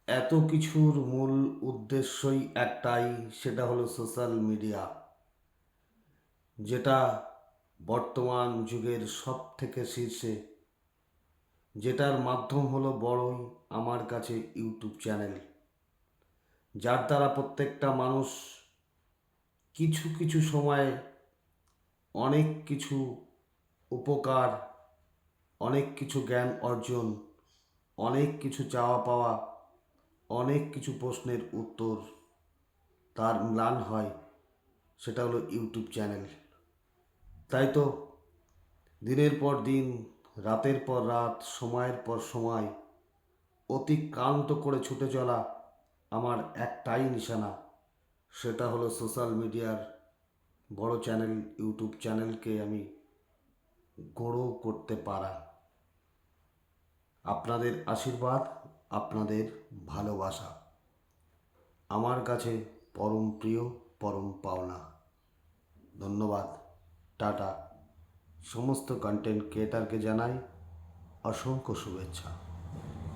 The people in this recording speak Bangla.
এত কিছুর মূল উদ্দেশ্যই একটাই, সেটা হলো সোশ্যাল মিডিয়া, যেটা বর্তমান যুগের সব থেকে শীর্ষে, যেটার মাধ্যম হলো বড়ই আমার কাছে ইউটিউব চ্যানেল, যার দ্বারা প্রত্যেকটা মানুষ কিছু কিছু সময়ে অনেক কিছু উপকার, অনেক কিছু জ্ঞান অর্জন, অনেক কিছু চাওয়া পাওয়া, অনেক কিছু প্রশ্নের উত্তর তার ম্লান হয়। সেটা হলো ইউটিউব চ্যানেল। তাই তো দিনের পর দিন, রাতের পর রাত, সময়ের পর সময় অতিক্রান্ত করে ছুটে চলা আমার একটাই নিশানা, সেটা হলো সোশ্যাল মিডিয়ার বড় চ্যানেল ইউটিউব চ্যানেলকে আমি গ্রো করতে পারা। আপনাদের আশীর্বাদ, আপনাদের ভালোবাসা আমার কাছে পরম প্রিয়, পরম পাওনা। ধন্যবাদ। টাটা। সমস্ত কন্টেন্ট ক্রিয়েটারকে জানাই অসংখ্য শুভেচ্ছা।